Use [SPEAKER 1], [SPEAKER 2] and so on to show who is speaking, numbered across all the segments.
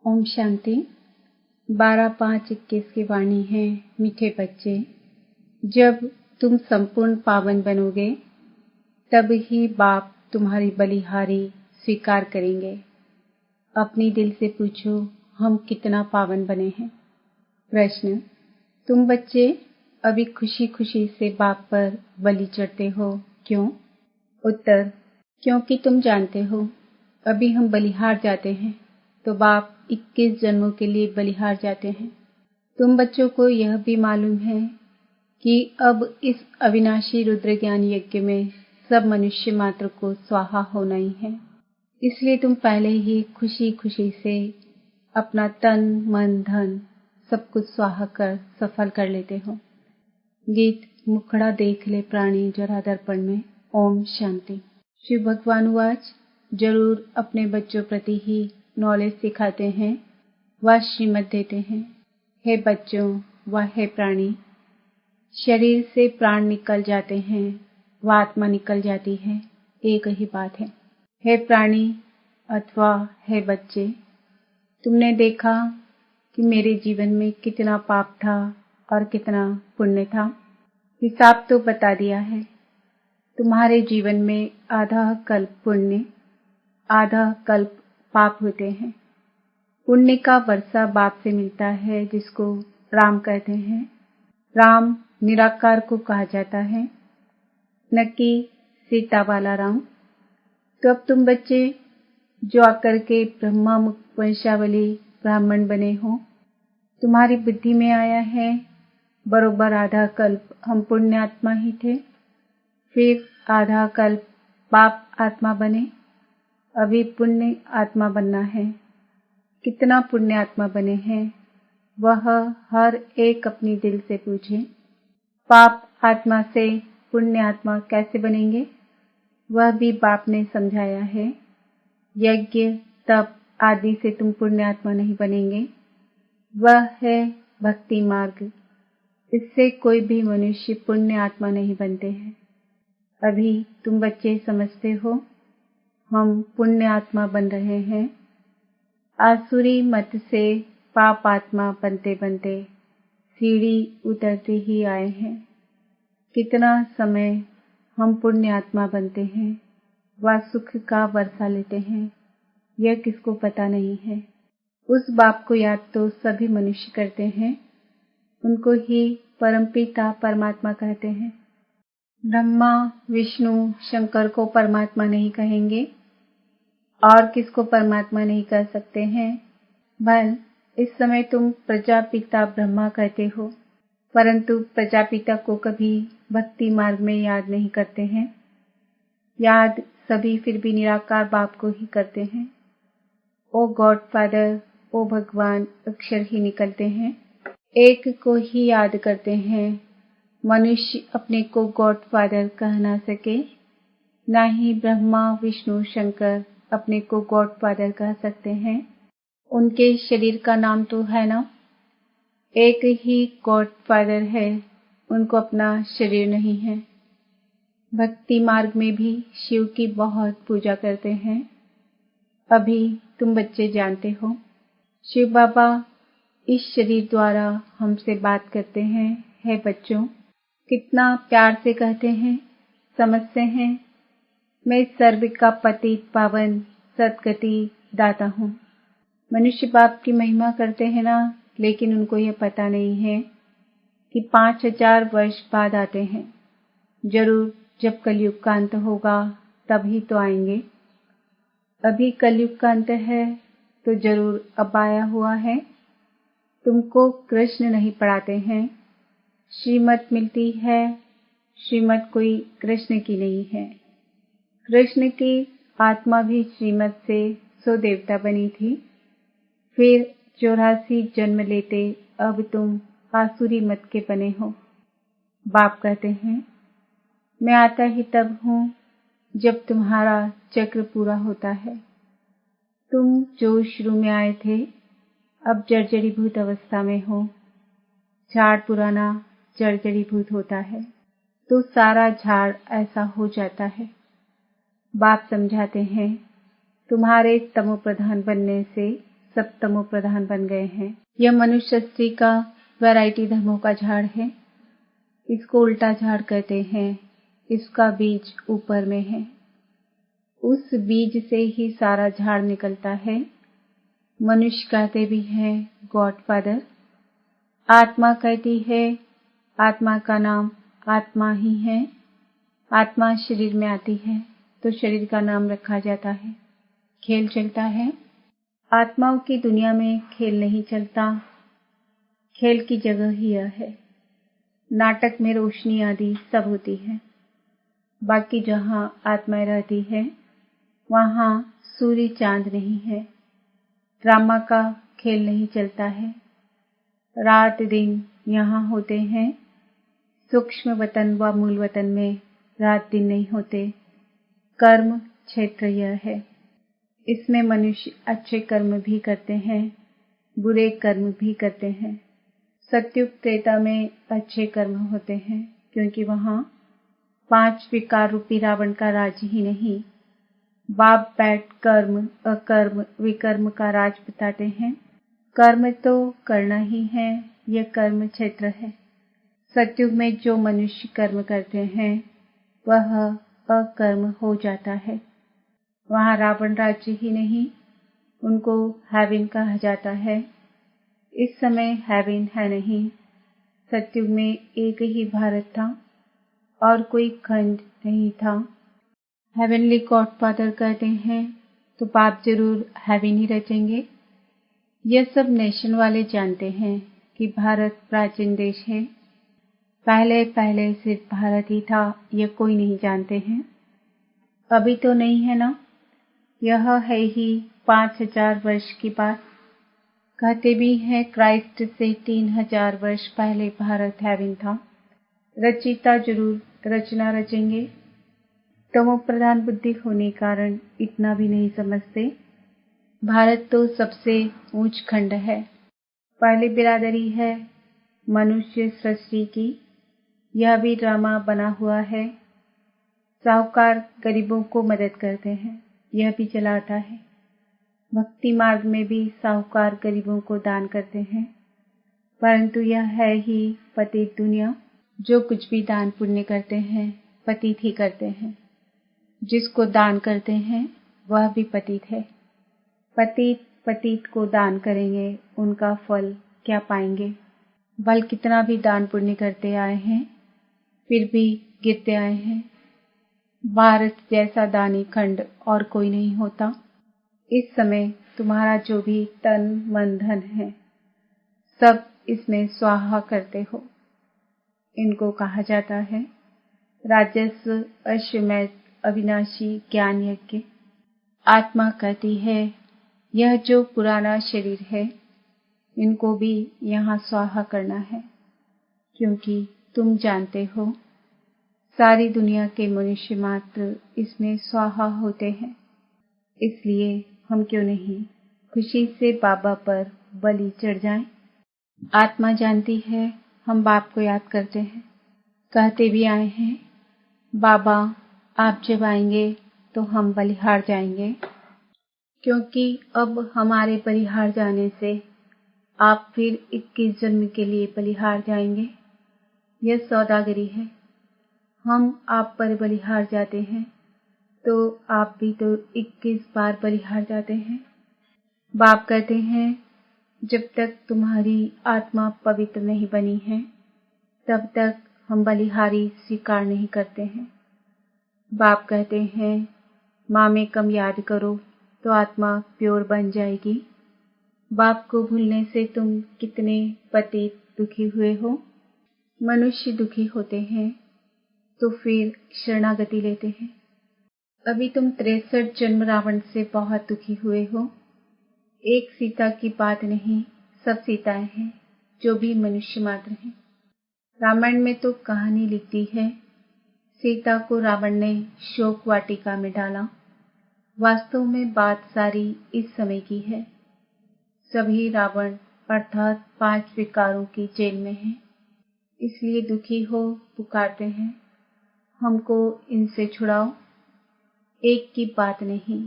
[SPEAKER 1] ओम शांति। 12/5/21 की वाणी है। मीठे बच्चे, जब तुम संपूर्ण पावन बनोगे तब ही बाप तुम्हारी बलिहारी स्वीकार करेंगे। अपनी दिल से पूछो, हम कितना पावन बने हैं। प्रश्न, तुम बच्चे अभी खुशी खुशी से बाप पर बलि चढ़ते हो, क्यों? उत्तर, क्योंकि तुम जानते हो अभी हम बलिहार जाते हैं तो बाप 21 जन्मों के लिए बलिहार जाते हैं। तुम बच्चों को यह भी मालूम है कि अब इस अविनाशी रुद्र ज्ञान यज्ञ में सब मनुष्य मात्र को स्वाहा होना ही है। इसलिए तुम पहले ही खुशी खुशी से अपना तन मन धन सब कुछ स्वाहा कर सफल कर लेते हो। गीत मुखड़ा देख ले प्राणी जरा दर्पण में। ओम शांति। शिव भगवान वाच जरूर अपने बच्चों प्रति ही नॉलेज सिखाते हैं व श्रीमत देते हैं। हे बच्चों व हे प्राणी, शरीर से प्राण निकल जाते हैं व आत्मा निकल जाती है, एक ही बात है। हे प्राणी अथवा हे बच्चे, तुमने देखा कि मेरे जीवन में कितना पाप था और कितना पुण्य था। हिसाब तो बता दिया है। तुम्हारे जीवन में आधा कल्प पुण्य आधा कल्प पाप होते हैं। पुण्य का वर्षा बाप से मिलता है जिसको राम कहते हैं। राम निराकार को कहा जाता है, न कि सीता वाला राम। तो अब तुम बच्चे जो आकर के ब्रह्मा मुख वंशावली ब्राह्मण बने हो, तुम्हारी बुद्धि में आया है बरोबर आधा कल्प हम पुण्य आत्मा ही थे, फिर आधा कल्प पाप आत्मा बने। अभी पुण्य आत्मा बनना है। कितना पुण्य आत्मा बने हैं वह हर एक अपनी दिल से पूछे। पाप आत्मा से पुण्य आत्मा कैसे बनेंगे वह भी बाप ने समझाया है। यज्ञ तप आदि से तुम पुण्य आत्मा नहीं बनेंगे, वह है भक्ति मार्ग। इससे कोई भी मनुष्य पुण्य आत्मा नहीं बनते हैं। अभी तुम बच्चे समझते हो हम पुण्य आत्मा बन रहे हैं। आसुरी मत से पाप आत्मा बनते बनते सीढ़ी उतरते ही आए हैं। कितना समय हम पुण्य आत्मा बनते हैं व सुख का वर्षा लेते हैं, यह किसको पता नहीं है। उस बाप को याद तो सभी मनुष्य करते हैं, उनको ही परमपिता परमात्मा कहते हैं। ब्रह्मा विष्णु शंकर को परमात्मा नहीं कहेंगे और किसको परमात्मा नहीं कह सकते हैं। भल इस समय तुम प्रजापिता ब्रह्मा कहते हो, परंतु प्रजापिता को कभी भक्ति मार्ग में याद नहीं करते हैं। याद सभी फिर भी निराकार बाप को ही करते हैं। ओ गॉड फादर, ओ भगवान अक्षर ही निकलते हैं, एक को ही याद करते हैं। मनुष्य अपने को गॉड फादर कह ना सके, ना ही ब्रह्मा विष्णु शंकर अपने को गॉड फादर कह सकते हैं। उनके शरीर का नाम तो है ना, एक ही गॉड फादर है, उनको अपना शरीर नहीं है। भक्ति मार्ग में भी शिव की बहुत पूजा करते हैं। अभी तुम बच्चे जानते हो शिव बाबा इस शरीर द्वारा हमसे बात करते हैं। हे बच्चों, कितना प्यार से कहते हैं, समझते हैं। मैं सर्व का पतित पावन सद्गति दाता हूँ। मनुष्य बाप की महिमा करते हैं ना, लेकिन उनको यह पता नहीं है कि 5000 वर्ष बाद आते हैं। जरूर जब कलयुग का अंत होगा तभी तो आएंगे। अभी कलयुग का अंत है तो जरूर अब आया हुआ है। तुमको कृष्ण नहीं पढ़ाते हैं, श्रीमत मिलती है। श्रीमत कोई कृष्ण की नहीं है। कृष्ण की आत्मा भी श्रीमत से सो देवता बनी थी, फिर 84 जन्म लेते अब तुम आसुरी मत के बने हो। बाप कहते हैं मैं आता ही तब हूँ जब तुम्हारा चक्र पूरा होता है। तुम जो शुरू में आए थे अब जर्जरीभूत अवस्था में हो। झाड़ पुराना जर्जरीभूत होता है तो सारा झाड़ ऐसा हो जाता है। बाप समझाते हैं तुम्हारे तमो प्रधान बनने से सब तमो प्रधान बन गए हैं। यह मनुष्य सृष्टि का वैरायटी धर्मों का झाड़ है। इसको उल्टा झाड़ कहते हैं। इसका बीज ऊपर में है। उस बीज से ही सारा झाड़ निकलता है। मनुष्य कहते भी हैं गॉड फादर। आत्मा कहती है आत्मा का नाम आत्मा ही है। आत्मा शरीर में आती है तो शरीर का नाम रखा जाता है। खेल चलता है। आत्माओं की दुनिया में खेल नहीं चलता। खेल की जगह ही यह है। नाटक में रोशनी आदि सब होती है। बाकी जहाँ आत्माएं रहती है वहाँ सूर्य चांद नहीं है। ड्रामा का खेल नहीं चलता है। रात दिन यहाँ होते हैं। सूक्ष्म वतन व मूल वतन में रात दिन नहीं होते। कर्म क्षेत्र यह है। इसमें मनुष्य अच्छे कर्म भी करते हैं, बुरे कर्म भी करते हैं। सत्युग त्रेता में अच्छे कर्म होते हैं क्योंकि वहाँ 5 विकार रूपी रावण का राज ही नहीं, बाप बैठ कर्म अकर्म विकर्म का राज बताते हैं। कर्म तो करना ही है, यह कर्म क्षेत्र है। सत्युग में जो मनुष्य कर्म करते हैं वह अकर्म हो जाता है। वहाँ रावण राज्य ही नहीं, उनको हेवन कहा जाता है। इस समय हेवन है नहीं। सत्युग में एक ही भारत था और कोई खंड नहीं था। हेवनली गॉड फादर कहते हैं तो बाप जरूर हेवन ही रचेंगे। यह सब नेशन वाले जानते हैं कि भारत प्राचीन देश है। पहले पहले सिर्फ भारत ही था, यह कोई नहीं जानते हैं। अभी तो नहीं है ना। यह है ही 5000 वर्ष की बात। कहते भी हैं क्राइस्ट से 3000 वर्ष पहले भारत हेवन था। रचिता जरूर रचना रचेंगे। तमो प्रधान बुद्धि होने कारण इतना भी नहीं समझते। भारत तो सबसे ऊंच खंड है। पहली बिरादरी है मनुष्य सृष्टि की। यह भी ड्रामा बना हुआ है। साहूकार गरीबों को मदद करते हैं, यह भी चलाता है। भक्ति मार्ग में भी साहूकार गरीबों को दान करते हैं, परंतु यह है ही पतित दुनिया। जो कुछ भी दान पुण्य करते हैं पतित ही करते हैं। जिसको दान करते हैं वह भी पतित है। पतित पतित को दान करेंगे, उनका फल क्या पाएंगे। बल कितना भी दान पुण्य करते आए हैं फिर भी गिरते आए हैं। भारत जैसा दानी खंड और कोई नहीं होता। इस समय तुम्हारा जो भी तन मन धन है सब इसमें स्वाहा करते हो। इनको कहा जाता है राजस्व अश्वमेध अविनाशी ज्ञान यज्ञ। आत्मा कहती है यह जो पुराना शरीर है इनको भी यहाँ स्वाहा करना है, क्योंकि तुम जानते हो सारी दुनिया के मनुष्य मात्र इसमें स्वाहा होते हैं। इसलिए हम क्यों नहीं खुशी से बाबा पर बलि चढ़ जाएं। आत्मा जानती है हम बाप को याद करते हैं, कहते भी आए हैं बाबा आप जब आएंगे तो हम बलिहार जाएंगे, क्योंकि अब हमारे बलिहार जाने से आप फिर 21 जन्म के लिए बलिहार जाएंगे। यह सौदागरी है। हम आप पर बलिहार जाते हैं तो आप भी तो 21 बार बलिहार जाते हैं। बाप कहते हैं जब तक तुम्हारी आत्मा पवित्र नहीं बनी है तब तक हम बलिहारी स्वीकार नहीं करते हैं। बाप कहते हैं माँ में कम याद करो तो आत्मा प्योर बन जाएगी। बाप को भूलने से तुम कितने पतित दुखी हुए हो। मनुष्य दुखी होते हैं तो फिर शरणागति लेते हैं। अभी तुम 63 जन्म रावण से बहुत दुखी हुए हो। एक सीता की बात नहीं, सब सीताएं हैं जो भी मनुष्य मात्र हैं। रामायण में तो कहानी लिखती है सीता को रावण ने शोक वाटिका में डाला। वास्तव में बात सारी इस समय की है। सभी रावण अर्थात 5 विकारों की जेल में हैं, इसलिए दुखी हो पुकारते हैं हमको इनसे छुड़ाओ। एक की बात नहीं,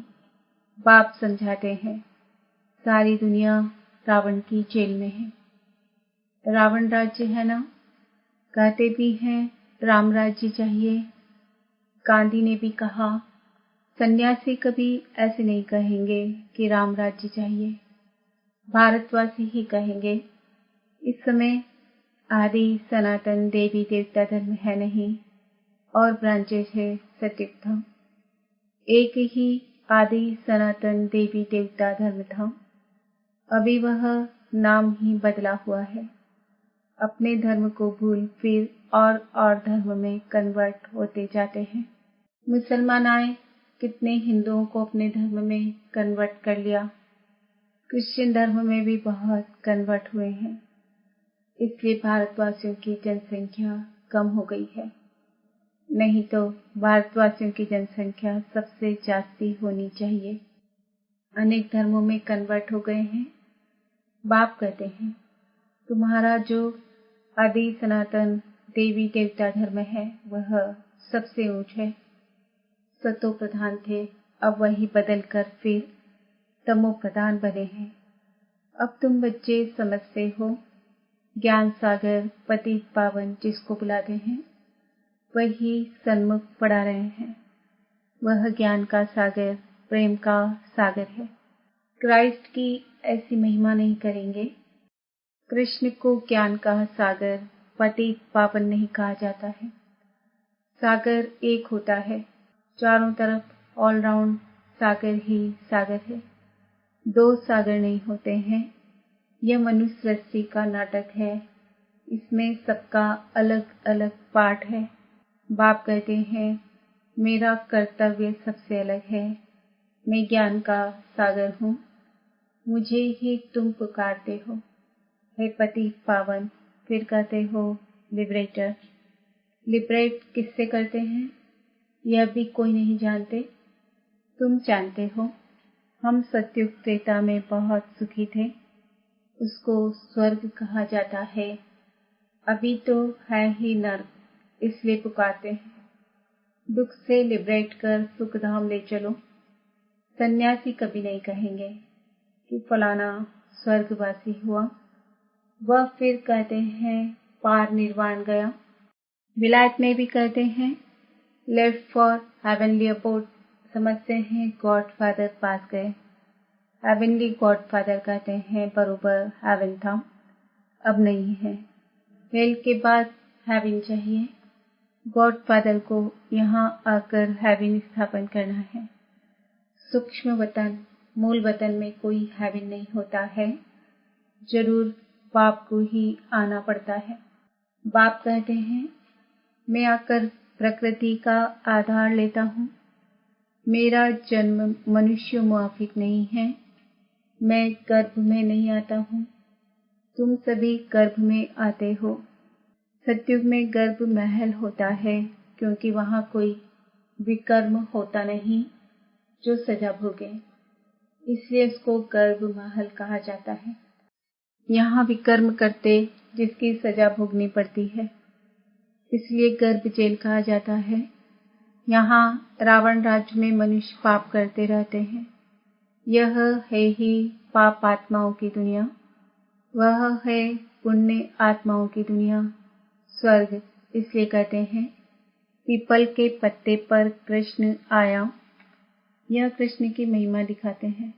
[SPEAKER 1] बाप समझाते हैं सारी दुनिया रावण की जेल में है। रावण राज्य है ना, कहते भी हैं राम राज्य चाहिए। गांधी ने भी कहा, सन्यासी कभी ऐसे नहीं कहेंगे कि राम राज्य चाहिए, भारतवासी ही कहेंगे। इस समय आदि सनातन देवी देवता धर्म है नहीं, और ब्रांचेस है सत्युग धर्म। एक ही आदि सनातन देवी देवता धर्म था, अभी वह नाम ही बदला हुआ है। अपने धर्म को भूल फिर और धर्म में कन्वर्ट होते जाते हैं। मुसलमान आए, कितने हिंदुओं को अपने धर्म में कन्वर्ट कर लिया। क्रिश्चियन धर्म में भी बहुत कन्वर्ट हुए हैं, इसलिए भारतवासियों की जनसंख्या कम हो गई है। नहीं तो भारतवासियों की जनसंख्या सबसे जास्ती होनी चाहिए। अनेक धर्मों में कन्वर्ट हो गए हैं। बाप कहते हैं, तुम्हारा जो आदि सनातन देवी देवता धर्म है वह सबसे ऊंच है। सतो प्रधान थे, अब वही बदल कर फिर तमो प्रधान बने हैं। अब तुम बच्चे समझते हो, ज्ञान सागर पतित पावन जिसको बुलाते हैं वही सन्मुख पढ़ा रहे हैं। वह ज्ञान का सागर, प्रेम का सागर है। क्राइस्ट की ऐसी महिमा नहीं करेंगे। कृष्ण को ज्ञान का सागर, पतित पावन नहीं कहा जाता है। सागर एक होता है, चारों तरफ ऑलराउंड सागर ही सागर है। दो सागर नहीं होते हैं। यह मनुष्य सृष्टि का नाटक है, इसमें सबका अलग अलग पार्ट है। बाप कहते हैं, मेरा कर्तव्य सबसे अलग है। मैं ज्ञान का सागर हूँ, मुझे ही तुम पुकारते हो हे पति पावन। फिर कहते हो लिबरेटर। लिबरेट किससे करते हैं यह भी कोई नहीं जानते, तुम जानते हो। हम सत्युग त्रेता में बहुत सुखी थे, उसको स्वर्ग कहा जाता है। अभी तो है ही नर्क, इसलिए पुकारते हैं। दुख से लिबरेट कर सुख धाम ले चलो। सन्यासी कभी नहीं कहेंगे कि फलाना स्वर्गवासी हुआ, वह फिर कहते हैं पार निर्वाण गया। विलायत में भी कहते हैं लेफ्ट फॉर हेवनली अबोर्ड, समझते हैं गॉड फादर पास गए। हेवनली गॉड फादर कहते हैं बरोबर हेवन था, अब नहीं है। हेल के बाद हेवन चाहिए। गॉड फादर को यहाँ आकर हेवन स्थापन करना है। सूक्ष्म वतन, मूल वतन में कोई हेवन नहीं होता है, जरूर बाप को ही आना पड़ता है। बाप कहते हैं, मैं आकर प्रकृति का आधार लेता हूँ। मेरा जन्म मनुष्य मुआफिक नहीं है। मैं गर्भ में नहीं आता हूँ, तुम सभी गर्भ में आते हो। सत्युग में गर्भ महल होता है, क्योंकि वहाँ कोई विकर्म होता नहीं जो सजा भोगे, इसलिए इसको गर्भ महल कहा जाता है। यहाँ विकर्म करते जिसकी सजा भोगनी पड़ती है, इसलिए गर्भ जेल कहा जाता है। यहाँ रावण राज्य में मनुष्य पाप करते रहते हैं। यह है ही पाप आत्माओं की दुनिया, वह है पुण्य आत्माओं की दुनिया, स्वर्ग। इसलिए कहते हैं पीपल के पत्ते पर कृष्ण आया। यह कृष्ण की महिमा दिखाते हैं।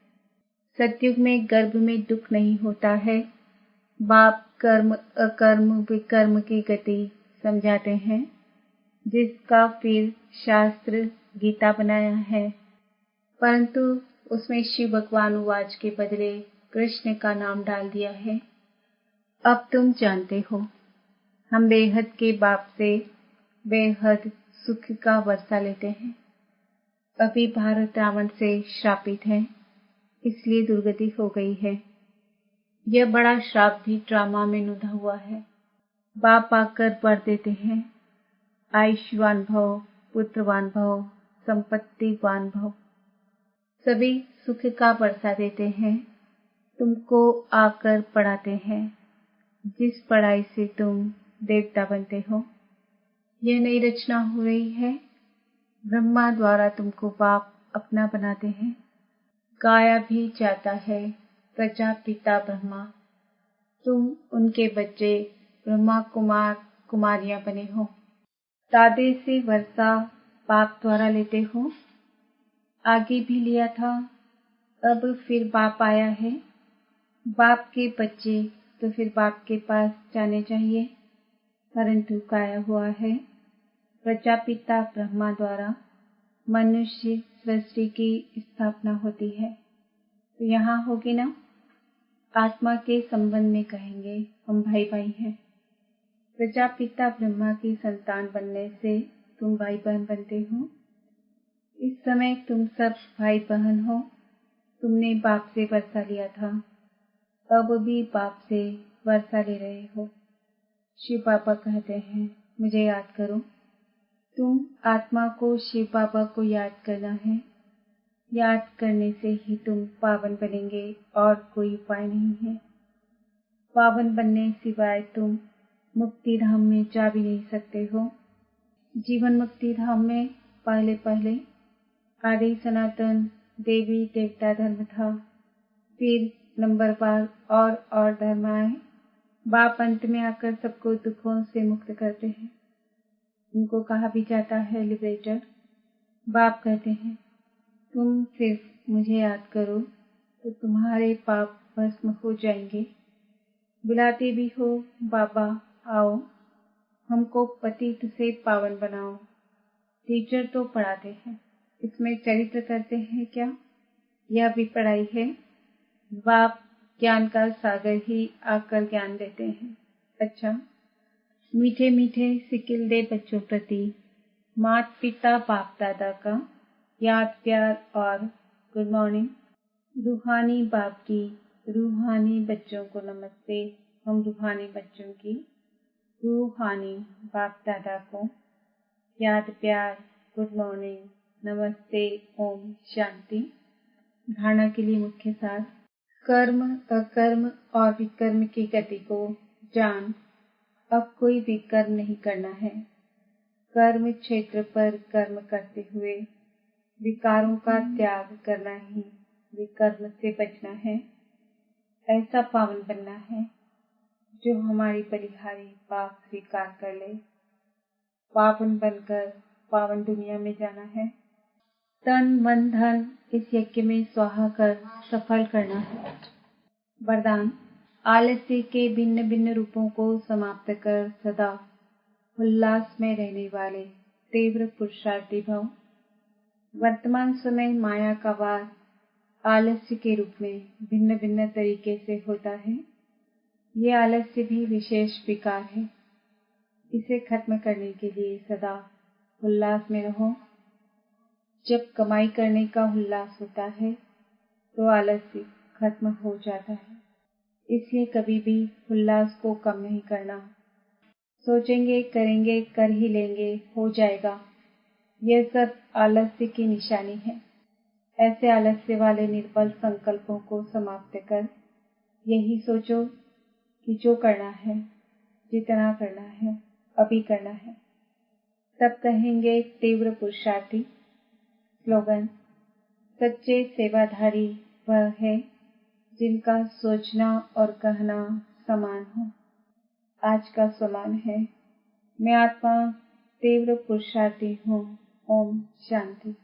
[SPEAKER 1] सत्युग में गर्भ में दुख नहीं होता है। बाप कर्म अकर्म विकर्म की गति समझाते हैं, जिसका फिर शास्त्र गीता बनाया है, परंतु उसमें शिव भगवान उवाच के बदले कृष्ण का नाम डाल दिया है। अब तुम जानते हो, हम बेहद के बाप से बेहद सुख का वर्षा लेते हैं। अभी भारत रावण से श्रापित है, इसलिए दुर्गति हो गई है। यह बड़ा श्राप भी ड्रामा में नुधा हुआ है। बाप आकर वर देते हैं, आयुष्मान भव, पुत्रवान भव, संपत्तिवान भव। सभी सुख का वर्षा देते हैं, तुमको आकर पढ़ाते हैं, जिस पढ़ाई से तुम देवता बनते हो। यह नई रचना हो रही है, ब्रह्मा द्वारा तुमको बाप अपना बनाते हैं। गाया भी जाता है प्रजापिता ब्रह्मा, तुम उनके बच्चे ब्रह्मा कुमार कुमारियां बने हो। दादे से वर्षा बाप द्वारा लेते हो, आगे भी लिया था, अब फिर बाप आया है। बाप के बच्चे तो फिर बाप के पास जाने चाहिए, परंतु गाया हुआ है प्रजापिता ब्रह्मा द्वारा मनुष्य सृष्टि की स्थापना होती है। तो यहाँ होगी ना, आत्मा के संबंध में कहेंगे हम भाई भाई हैं। प्रजापिता ब्रह्मा की संतान बनने से तुम भाई बहन बनते हो। इस समय तुम सब भाई बहन हो। तुमने बाप से वर्षा लिया था, अब भी बाप से वर्षा ले रहे हो। शिव बाबा कहते हैं मुझे याद करो। तुम आत्मा को शिव बाबा को याद करना है। याद करने से ही तुम पावन बनेंगे और कोई उपाय नहीं है। पावन बनने सिवाय तुम मुक्ति धाम में जा भी नहीं सकते हो। जीवन मुक्ति धाम में पहले पहले आदि सनातन देवी देवता धर्म था, फिर नंबरवार और धर्म आए। बाप अंत में आकर सबको दुखों से मुक्त करते हैं। उनको कहा भी जाता है लिबरेटर। बाप कहते हैं तुम सिर्फ मुझे याद करो तो तुम्हारे पाप भस्म हो जाएंगे। बुलाते भी हो बाबा आओ, हमको पतित से पावन बनाओ। टीचर तो पढ़ाते हैं, इसमें चरित्र करते हैं क्या? यह भी पढ़ाई है। बाप ज्ञान का सागर ही आकर ज्ञान देते हैं। अच्छा, मीठे मीठे सिकिल दे बच्चों प्रति माता पिता बाप दादा का याद प्यार और गुड मॉर्निंग। रूहानी बाप की रूहानी बच्चों को नमस्ते। हम रूहानी बच्चों की रूहानी बाप दादा को याद प्यार गुड मॉर्निंग नमस्ते ओम शांति। धारणा के लिए मुख्य सार, कर्म अकर्म और विकर्म की गति को जान। अब कोई विकर्म नहीं करना है। कर्म क्षेत्र पर कर्म करते हुए विकारों का त्याग करना ही विकर्म से बचना है। ऐसा पावन बनना है जो हमारी बलिहारी पाप स्वीकार कर ले। पावन बनकर पावन दुनिया में जाना है। तन मन धन इस यज्ञ में स्वाहा कर सफल करना है। वरदान, आलस्य के भिन्न भिन्न रूपों को समाप्त कर सदा उल्लास में रहने वाले तीव्र पुरुषार्थी भव। वर्तमान समय माया का वार आलस्य के रूप में भिन्न भिन्न तरीके से होता है। ये आलस्य भी विशेष विकार है। इसे खत्म करने के लिए सदा उल्लास में रहो। जब कमाई करने का उल्लास होता है तो आलस्य खत्म हो जाता है। इसलिए कभी भी उल्लास को कम नहीं करना। सोचेंगे करेंगे कर ही लेंगे हो जाएगा, यह सब आलस्य की निशानी है। ऐसे आलस्य वाले निर्बल संकल्पों को समाप्त कर यही सोचो कि जो करना है, जितना करना है, अभी करना है। तब कहेंगे तीव्र पुरुषार्थी। स्लोगन, सच्चे सेवाधारी वह है जिनका सोचना और कहना समान हो। आज का समान है, मैं आत्मा तीव्र पुरुषार्थी हूँ। ओम शांति।